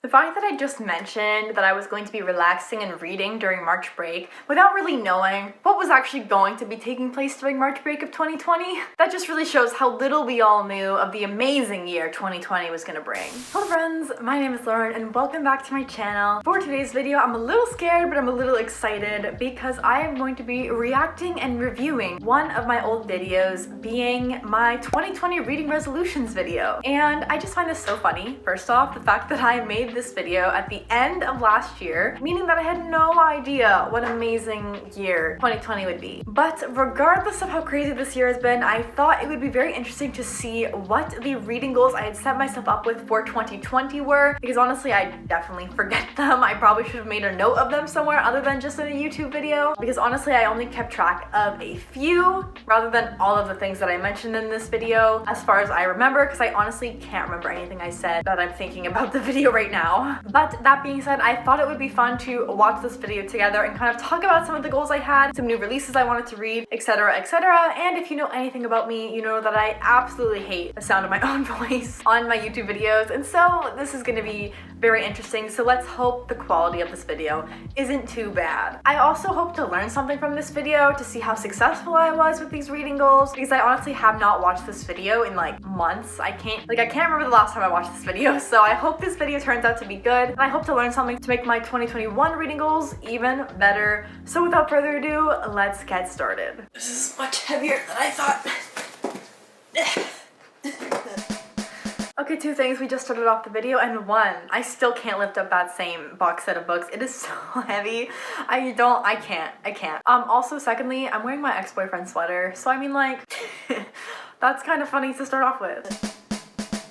The fact that I just mentioned that I was going to be relaxing and reading during March break without really knowing what was actually going to be taking place during March break of 2020, that just really shows how little we all knew of the amazing year 2020 was gonna bring. Hello friends, my name is Lauren and welcome back to my channel. For today's video, I'm a little scared but I'm a little excited because I am going to be reacting and reviewing one of my old videos, being my 2020 reading resolutions video. And I just find this so funny. First off, the fact that I made this video at the end of last year, meaning that I had no idea what amazing year 2020 would be. But regardless of how crazy this year has been, I thought it would be very interesting to see what the reading goals I had set myself up with for 2020 were, because honestly I definitely forget them. I probably should have made a note of them somewhere other than just in a YouTube video, because honestly I only kept track of a few rather than all of the things that I mentioned in this video as far as I remember, because I honestly can't remember anything I said that I'm thinking about the video right now. But that being said, I thought it would be fun to watch this video together and kind of talk about some of the goals I had, some new releases I wanted to read, etc, etc. And if you know anything about me, you know that I absolutely hate the sound of my own voice on my YouTube videos, and so this is going to be very interesting, so let's hope the quality of this video isn't too bad. I also hope to learn something from this video to see how successful I was with these reading goals, because I honestly have not watched this video in like months. I can't remember the last time I watched this video, so I hope this video turns out to be good, and I hope to learn something to make my 2021 reading goals even better. So without further ado, let's get started. This is much heavier than I thought. Okay, two things. We just started off the video, and one, I still can't lift up that same box set of books. It is so heavy. I can't. Also, secondly, I'm wearing my ex-boyfriend's sweater, so I mean, like, that's kind of funny to start off with.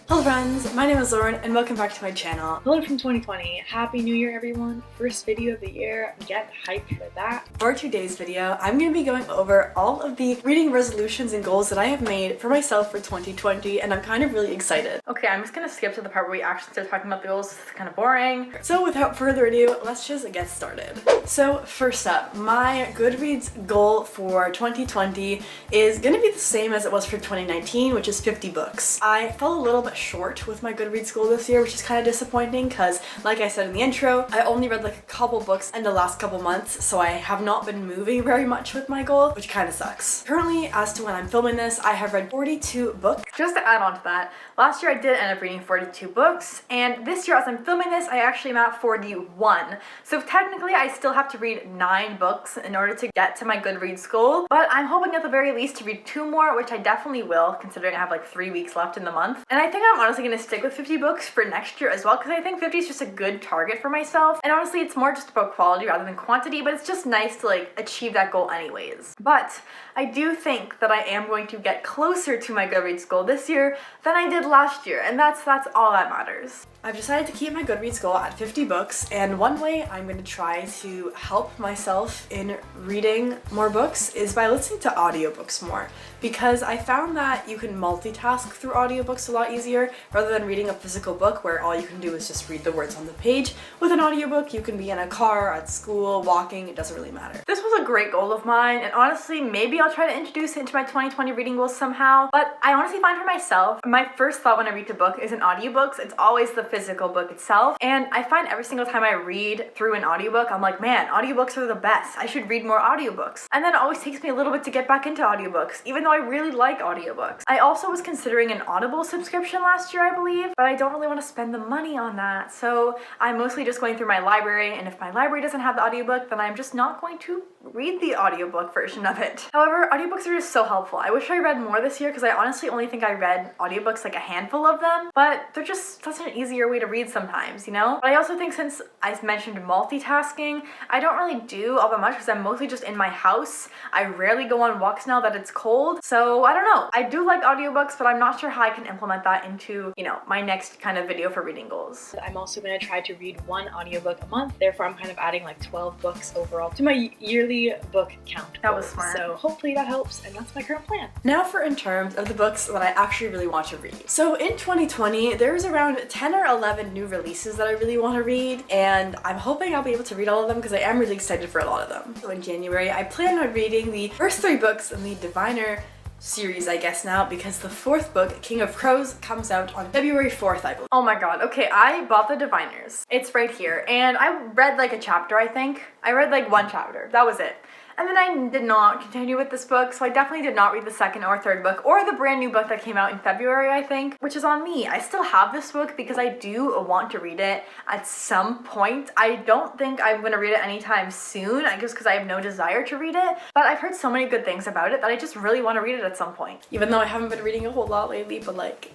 Hello friends, my name is Lauren and welcome back to my channel. Hello from 2020. Happy New Year everyone. First video of the year. Get hyped for that. For today's video, I'm going to be going over all of the reading resolutions and goals that I have made for myself for 2020, and I'm kind of really excited. Okay, I'm just going to skip to the part where we actually start talking about the goals. It's kind of boring. So without further ado, let's just get started. So first up, my Goodreads goal for 2020 is going to be the same as it was for 2019, which is 50 books. I fell a little bit short with my Goodreads goal this year, which is kind of disappointing because, like I said in the intro, I only read like a couple books in the last couple months, so I have not been moving very much with my goal, which kind of sucks. Currently, as to when I'm filming this, I have read 42 books. Just to add on to that, last year I did end up reading 42 books, and this year as I'm filming this, I actually am at 41. So technically, I still have to read 9 books in order to get to my Goodreads goal, but I'm hoping at the very least to read 2 more, which I definitely will, considering I have like 3 weeks left in the month. And I think I'm honestly going to stick with 50 books for next year as well, because I think 50 is just a good target for myself, and honestly it's more just about quality rather than quantity, but it's just nice to like achieve that goal anyways. But I do think that I am going to get closer to my Goodreads goal this year than I did last year, and that's all that matters. I've decided to keep my Goodreads goal at 50 books, and one way I'm going to try to help myself in reading more books is by listening to audiobooks more, because I found that you can multitask through audiobooks a lot easier rather than reading a physical book where all you can do is just read the words on the page. With an audiobook, you can be in a car, at school, walking, it doesn't really matter. This was a great goal of mine, and honestly, maybe I'll try to introduce it into my 2020 reading goals somehow, but I honestly find for myself, my first thought when I read a book isn't audiobooks, it's always the physical book itself, and I find every single time I read through an audiobook, I'm like, man, audiobooks are the best. I should read more audiobooks. And then it always takes me a little bit to get back into audiobooks, even though I really like audiobooks. I also was considering an Audible subscription last year, I believe, but I don't really want to spend the money on that, so I'm mostly just going through my library, and if my library doesn't have the audiobook, then I'm just not going to read the audiobook version of it. However, audiobooks are just so helpful. I wish I read more this year because I honestly only think I read audiobooks like a handful of them, but they're just such an easier way to read sometimes, you know? But I also think since I mentioned multitasking, I don't really do all that much because I'm mostly just in my house. I rarely go on walks now that it's cold, so I don't know. I do like audiobooks, but I'm not sure how I can implement that into, you know, my next kind of video for reading goals. I'm also going to try to read 1 audiobook a month, therefore I'm kind of adding like 12 books overall to my yearly book count. That was smart. So hopefully that helps, and that's my current plan. Now for in terms of the books that I actually really want to read. So in 2020, there's around 10 or 11 new releases that I really want to read, and I'm hoping I'll be able to read all of them because I am really excited for a lot of them. So in January, I plan on reading the first 3 books in the Diviner series, I guess now, because the 4th book, King of Crows, comes out on February 4th, I believe. Oh my god, okay, I bought the Diviners. It's right here, and I read like a chapter, I think. I read like 1 chapter, that was it. And then I did not continue with this book, so I definitely did not read the 2nd or 3rd book, or the brand new book that came out in February, I think, which is on me. I still have this book because I do want to read it at some point. I don't think I'm gonna read it anytime soon, I guess because I have no desire to read it, but I've heard so many good things about it that I just really want to read it at some point. Even though I haven't been reading a whole lot lately, but like,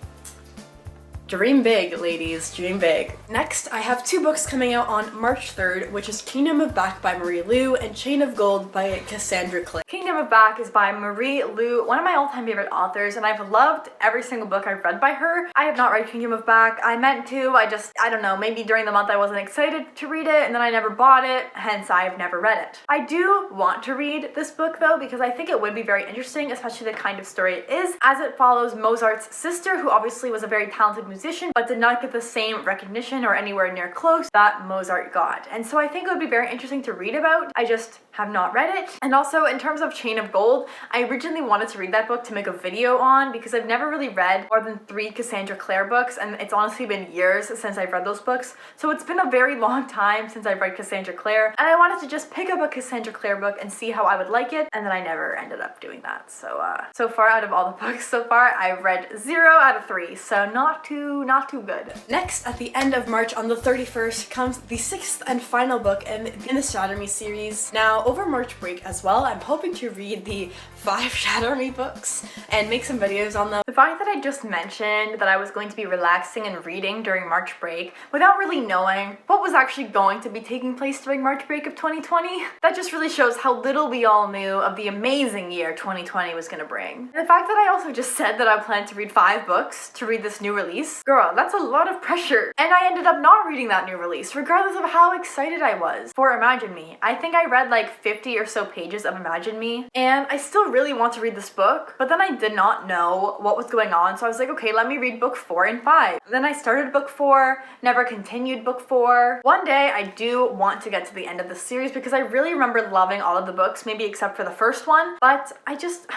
dream big, ladies, dream big. Next, I have 2 books coming out on March 3rd, which is Kingdom of Back by Marie Lu and Chain of Gold by Cassandra Clare. Kingdom of Back is by Marie Lu, one of my all-time favorite authors, and I've loved every single book I've read by her. I have not read Kingdom of Back. I meant to, I don't know, maybe during the month I wasn't excited to read it, and then I never bought it, hence I've never read it. I do want to read this book though, because I think it would be very interesting, especially the kind of story it is, as it follows Mozart's sister, who obviously was a very talented musician, but did not get the same recognition or anywhere near close that Mozart got. And so I think it would be very interesting to read about. I just have not read it. And also in terms of Chain of Gold, I originally wanted to read that book to make a video on because I've never really read more than 3 Cassandra Clare books, and it's honestly been years since I've read those books. So it's been a very long time since I've read Cassandra Clare, and I wanted to just pick up a Cassandra Clare book and see how I would like it, and then I never ended up doing that. So so far out of all the books so far, I've read 0 out of 3, so not too good. Next, at the end of March on the 31st comes the 6th and final book in the Shatter Me series. Now, over March break as well, I'm hoping to read the 5 Shatter Me books and make some videos on them. The fact that I just mentioned that I was going to be relaxing and reading during March break without really knowing what was actually going to be taking place during March break of 2020, that just really shows how little we all knew of the amazing year 2020 was gonna bring. And the fact that I also just said that I plan to read 5 books to read this new release, girl, that's a lot of pressure. And I ended up not reading that new release, regardless of how excited I was for Imagine Me. I think I read like 50 or so pages of Imagine Me, and I still really want to read this book, but then I did not know what was going on, so I was like, okay, let me read book 4 and 5. Then I started book 4, never continued book 4. One day I do want to get to the end of the series because I really remember loving all of the books, maybe except for the first one, but I just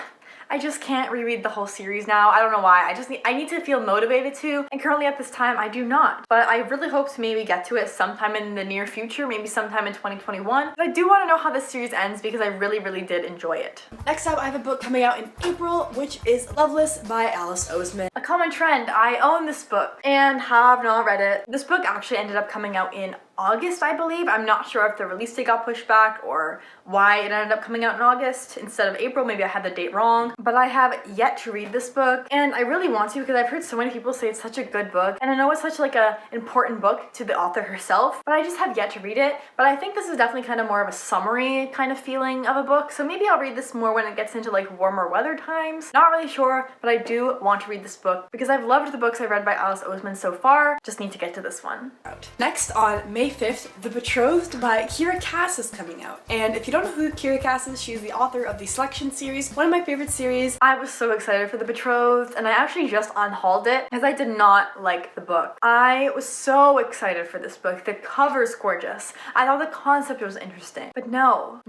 can't reread the whole series now. I don't know why. I need to feel motivated to, and currently at this time I do not. But I really hope to maybe get to it sometime in the near future, maybe sometime in 2021. But I do want to know how this series ends because I really did enjoy it. Next up, I have a book coming out in April, which is Loveless by Alice Oseman. A common trend, I own this book and have not read it. This book actually ended up coming out in August, I believe. I'm not sure if the release date got pushed back or why it ended up coming out in August instead of April. Maybe I had the date wrong, but I have yet to read this book, and I really want to because I've heard so many people say it's such a good book, and I know it's such like a important book to the author herself, but I just have yet to read it. But I think this is definitely kind of more of a summary kind of feeling of a book, so maybe I'll read this more when it gets into like warmer weather times. Not really sure, but I do want to read this book because I've loved the books I've read by Alice Oseman so far. Just need to get to this one. Next, on May 5th, The Betrothed by Kira Cass is coming out. And if you don't know who Kira Cass is, she's the author of the Selection series, one of my favorite series. I was so excited for The Betrothed, and I actually just unhauled it because I did not like the book. I was so excited for this book. The cover's gorgeous. I thought the concept was interesting, but no.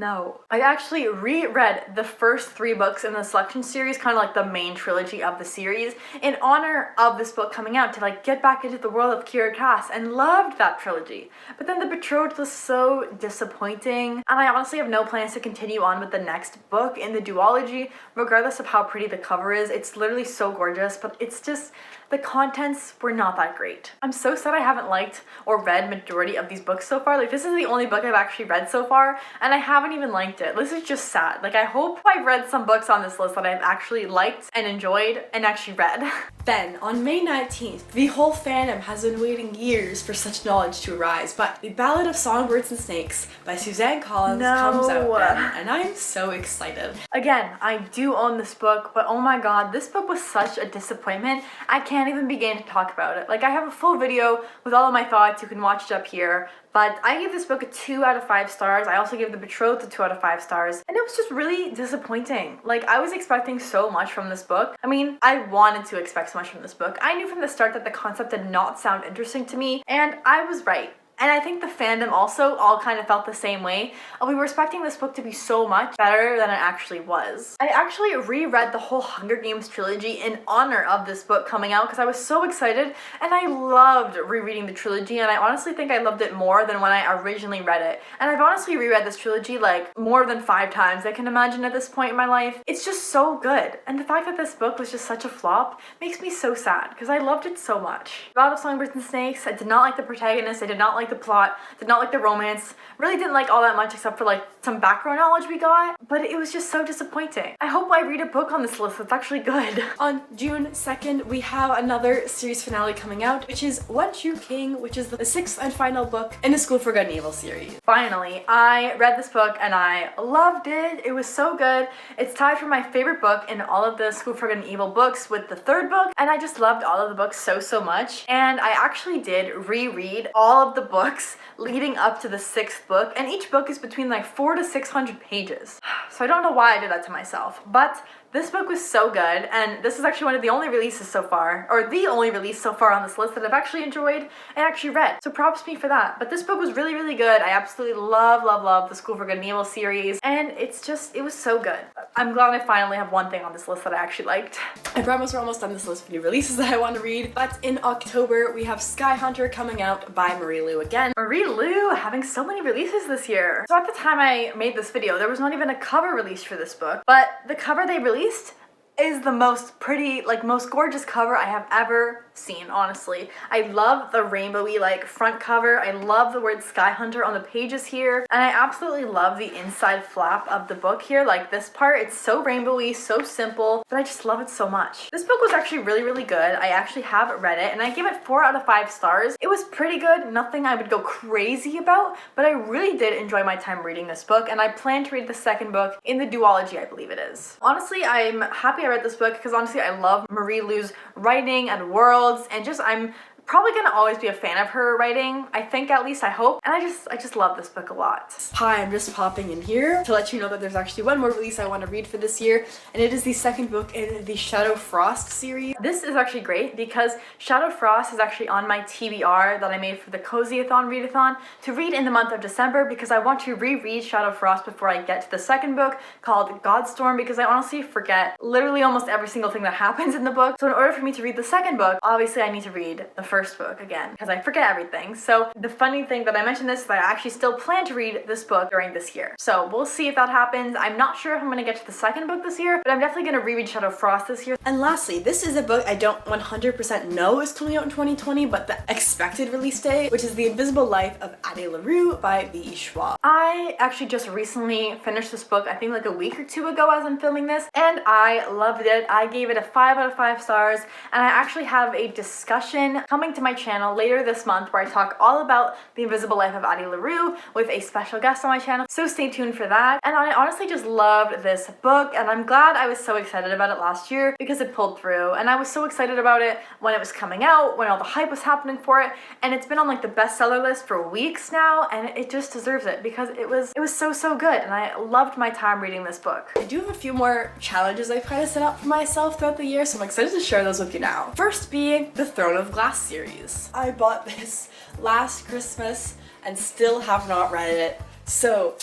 I actually reread the first 3 books in the Selection series, kind of like the main trilogy of the series, in honor of this book coming out to like get back into the world of Kira Cass, and loved that trilogy. But then The Betrothed was so disappointing, and I honestly have no plans to continue on with the next book in the duology, regardless of how pretty the cover is. It's literally so gorgeous, but it's just, the contents were not that great. I'm so sad I haven't liked or read majority of these books so far. Like, this is the only book I've actually read so far, and I haven't even liked it. This is just sad. Like, I hope I've read some books on this list that I've actually liked and enjoyed and actually read. Then, on May 19th, the whole fandom has been waiting years for such knowledge to arise, but The Ballad of Songbirds and Snakes by Suzanne comes out then, and I'm so excited. Again, I do own this book, but oh my god, this book was such a disappointment. I can't even begin to talk about it. Like, I have a full video with all of my thoughts. You can watch it up here. But I gave this book a 2 out of 5 stars. I also gave The Betrothed a 2 out of 5 stars. And it was just really disappointing. Like, I was expecting so much from this book. I mean, I wanted to expect so much from this book. I knew from the start that the concept did not sound interesting to me, and I was right. And I think the fandom also all kind of felt the same way. We were expecting this book to be so much better than it actually was. I actually reread the whole Hunger Games trilogy in honor of this book coming out because I was so excited, and I loved rereading the trilogy, and I honestly think I loved it more than when I originally read it. And I've honestly reread this trilogy like more than 5 times I can imagine at this point in my life. It's just so good. And the fact that this book was just such a flop makes me so sad because I loved it so much. Ballad of Songbirds and Snakes, I did not like the protagonist, I did not like the plot, did not like the romance, really didn't like all that much except for like some background knowledge we got, but it was just so disappointing. I hope I read a book on this list that's actually good. On June 2nd, we have another series finale coming out, which is One True King, which is the 6th and final book in the School for Good and Evil series. Finally, I read this book and I loved it. It was so good. It's tied for my favorite book in all of the School for Good and Evil books with the 3rd book, and I just loved all of the books so much. And I actually did reread all of the books leading up to the 6th book, and each book is between like 400 to 600 pages. So I don't know why I did that to myself, but this book was so good, and this is actually one of the only releases so far, or the only release so far on this list that I've actually enjoyed and actually read. So props to me for that. But this book was really good. I absolutely love the School for Good and Evil series, and it was so good. I'm glad I finally have one thing on this list that I actually liked. I promise we're almost on this list of new releases that I want to read, but in October we have Sky Hunter coming out by Marie Lu again. Marie Lu having so many releases this year. So at the time I made this video, there was not even a cover released for this book, but the cover they released is the most pretty, like most gorgeous cover I have ever seen, honestly. I love the rainbowy like front cover. I love the word Sky Hunter on the pages here, and I absolutely love the inside flap of the book here. Like this part, it's so rainbowy, so simple, but I just love it so much. This book was actually really good. I actually have read it and I give it 4 out of 5 stars. It was pretty good, nothing I would go crazy about, but I really did enjoy my time reading this book, and I plan to read the 2nd book in the duology, I believe it is. Honestly, I'm happy I read this book because honestly I love Marie Lu's writing and worlds, and just I'm probably gonna always be a fan of her writing, I think, at least I hope, and I just love this book a lot. Hi, I'm just popping in here to let you know that there's actually one more release I want to read for this year, and it is the 2nd book in the Shadow Frost series. This is actually great because Shadow Frost is actually on my TBR that I made for the Cozy-a-thon readathon to read in the month of December, because I want to reread Shadow Frost before I get to the 2nd book called Godstorm, because I honestly forget literally almost every single thing that happens in the book. So in order for me to read the 2nd book, obviously I need to read the 1st book again because I forget everything. So the funny thing that I mentioned this is that I actually still plan to read this book during this year. So we'll see if that happens. I'm not sure if I'm going to get to the 2nd book this year, but I'm definitely going to reread Shadow Frost this year. And lastly, this is a book I don't 100% know is coming out in 2020, but the expected release date, which is The Invisible Life of Addie Larue by V. Schwab. I actually just recently finished this book, I think like a week or 2 ago as I'm filming this, and I loved it. I gave it a 5 out of 5 stars, and I actually have a discussion coming to my channel later this month where I talk all about The Invisible Life of Addie Larue with a special guest on my channel, so stay tuned for that. And I honestly just loved this book, and I'm glad I was so excited about it last year because it pulled through, and I was so excited about it when it was coming out, when all the hype was happening for it, and it's been on like the bestseller list for weeks now, and it just deserves it because it was so good, and I loved my time reading this book. I do have a few more challenges I've kind of set up for myself throughout the year, so I'm excited to share those with you now. First being the Throne of Glass series. I bought this last Christmas and still have not read it, so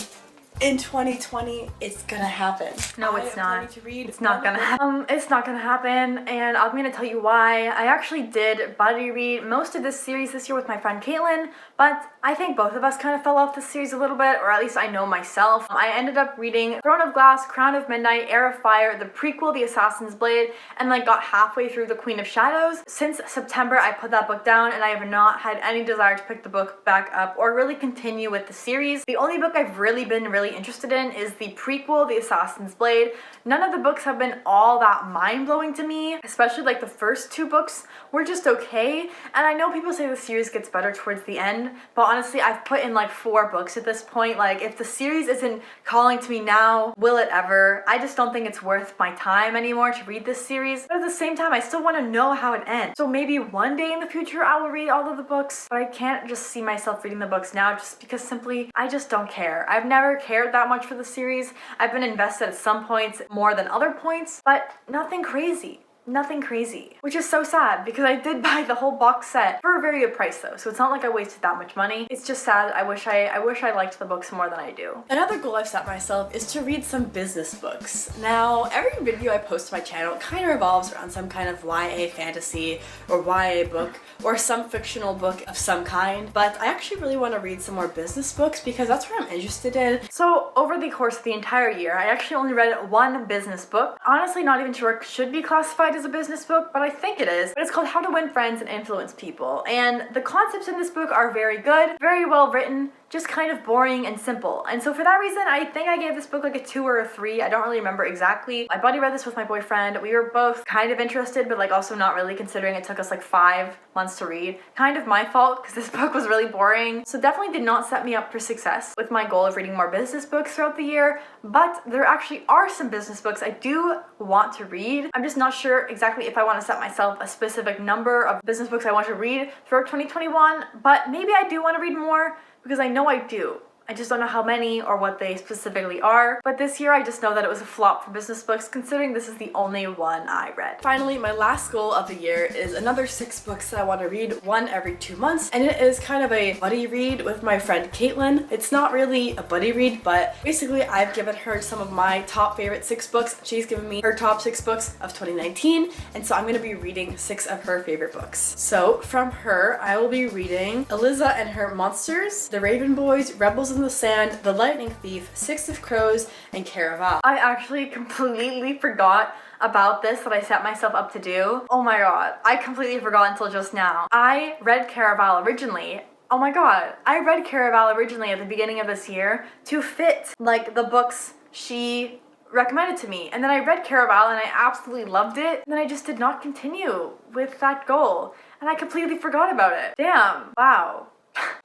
in 2020, it's gonna happen. No, it's not. It's not gonna happen. It's not gonna happen, and I'm gonna tell you why. I actually did buddy read most of this series this year with my friend Caitlin, but I think both of us kind of fell off the series a little bit, or at least I know myself. I ended up reading Throne of Glass, Crown of Midnight, Heir of Fire, the prequel, The Assassin's Blade, and like got halfway through The Queen of Shadows. Since September, I put that book down, and I have not had any desire to pick the book back up or really continue with the series. The only book I've really been interested in is the prequel, The Assassin's Blade. None of the books have been all that mind-blowing to me, especially like the first 2 books were just okay, and I know people say the series gets better towards the end, but honestly I've put in like 4 books at this point. Like if the series isn't calling to me now, will it ever? I just don't think it's worth my time anymore to read this series, but at the same time I still want to know how it ends. So maybe one day in the future I will read all of the books, but I can't just see myself reading the books now just because simply I just don't care. I've never cared that much for the series. I've been invested at some points more than other points, but nothing crazy. Nothing crazy, which is so sad because I did buy the whole box set for a very good price though, so it's not like I wasted that much money. It's just sad. I wish I liked the books more than I do. Another goal I've set myself is to read some business books. Now, every video I post to my channel kind of revolves around some kind of YA fantasy or YA book or some fictional book of some kind, but I actually really want to read some more business books because that's what I'm interested in. So over the course of the entire year, I actually only read one business book. Honestly, not even sure it should be classified as a business book, but I think it is. But it's called How to Win Friends and Influence People. And the concepts in this book are very good, very well written, just kind of boring and simple. And so for that reason, I think I gave this book like a 2 or a 3. I don't really remember exactly. My buddy read this with my boyfriend. We were both kind of interested, but like also not really, considering it took us like 5 months to read. Kind of my fault because this book was really boring. So definitely did not set me up for success with my goal of reading more business books throughout the year. But there actually are some business books I do want to read. I'm just not sure exactly if I want to set myself a specific number of business books I want to read throughout 2021, but maybe I do want to read more, because I know I do. I just don't know how many or what they specifically are. But this year I just know that it was a flop for business books, considering this is the only one I read. Finally, my last goal of the year is another 6 books that I want to read, one every 2 months. And it is kind of a buddy read with my friend Caitlin. It's not really a buddy read, but basically I've given her some of my top favorite 6 books. She's given me her top 6 books of 2019. And so I'm going to be reading 6 of her favorite books. So from her, I will be reading Eliza and Her Monsters, The Raven Boys, Rebels in the Sand, The Lightning Thief, 6 of Crows, and Caraval. I actually completely forgot about this that I set myself up to do. Oh my god, I completely forgot until just now. I read Caraval originally. Oh my god, I read Caraval originally at the beginning of this year to fit like the books she recommended to me, and then I read Caraval and I absolutely loved it, and then I just did not continue with that goal, and I completely forgot about it. Damn. Wow.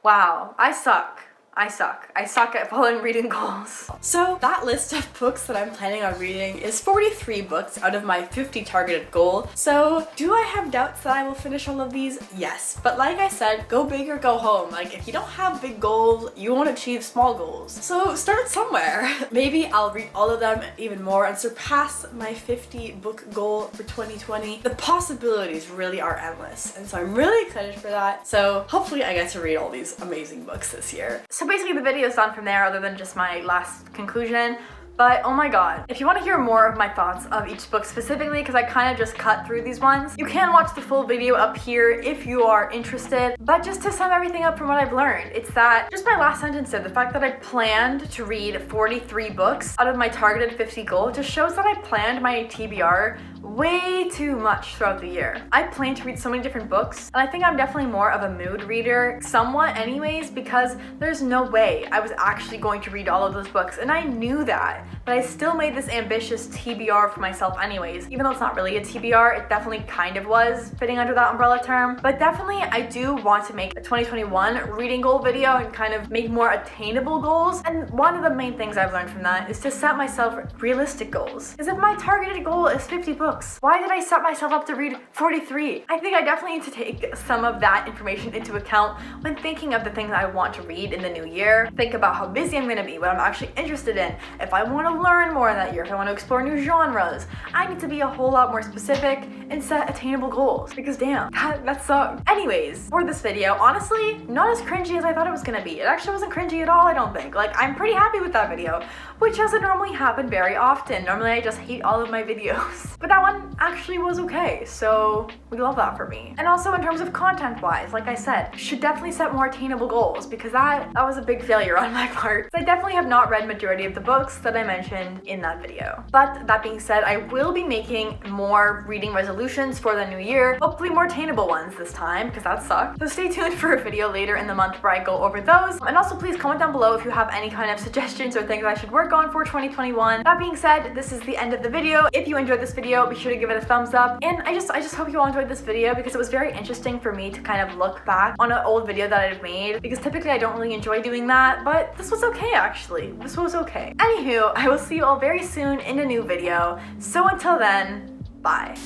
Wow, I suck. I suck at following reading goals. So that list of books that I'm planning on reading is 43 books out of my 50 targeted goal. So do I have doubts that I will finish all of these? Yes. But like I said, go big or go home. Like if you don't have big goals, you won't achieve small goals. So start somewhere. Maybe I'll read all of them even more and surpass my 50 book goal for 2020. The possibilities really are endless. And so I'm really excited for that. So hopefully I get to read all these amazing books this year. So basically the video is done from there, other than just my last conclusion. But oh my god, if you want to hear more of my thoughts of each book specifically, because I kind of just cut through these ones, you can watch the full video up here if you are interested. But just to sum everything up from what I've learned, it's that, just my last sentence there, the fact that I planned to read 43 books out of my targeted 50 goal just shows that I planned my TBR way too much throughout the year. I plan to read so many different books, and I think I'm definitely more of a mood reader, somewhat anyways, because there's no way I was actually going to read all of those books, and I knew that, but I still made this ambitious TBR for myself anyways. Even though it's not really a TBR, it definitely kind of was fitting under that umbrella term. But definitely I do want to make a 2021 reading goal video and kind of make more attainable goals. And one of the main things I've learned from that is to set myself realistic goals. Because if my targeted goal is 50 books, why did I set myself up to read 43? I think I definitely need to take some of that information into account when thinking of the things I want to read in the new year. Think about how busy I'm going to be, what I'm actually interested in, if I want to learn more in that year, if I want to explore new genres. I need to be a whole lot more specific and set attainable goals, because damn, that sucked. Anyways, for this video, honestly, not as cringy as I thought it was gonna be. It actually wasn't cringy at all, I don't think. Like, I'm pretty happy with that video, which doesn't normally happen very often. Normally I just hate all of my videos. But that one actually was okay, so we love that for me. And also in terms of content-wise, like I said, should definitely set more attainable goals, because that was a big failure on my part. So I definitely have not read majority of the books that I mentioned in that video. But that being said, I will be making more reading resolutions for the new year, hopefully more attainable ones this time, because that sucked. So stay tuned for a video later in the month where I go over those. And also please comment down below if you have any kind of suggestions or things I should work on for 2021. That being said, this is the end of the video. If you enjoyed this video, be sure to give it a thumbs up. And I just hope you all enjoyed this video, because it was very interesting for me to kind of look back on an old video that I've made, because typically I don't really enjoy doing that, but this was okay actually. This was okay. Anywho, I will see you all very soon in a new video. So until then, bye.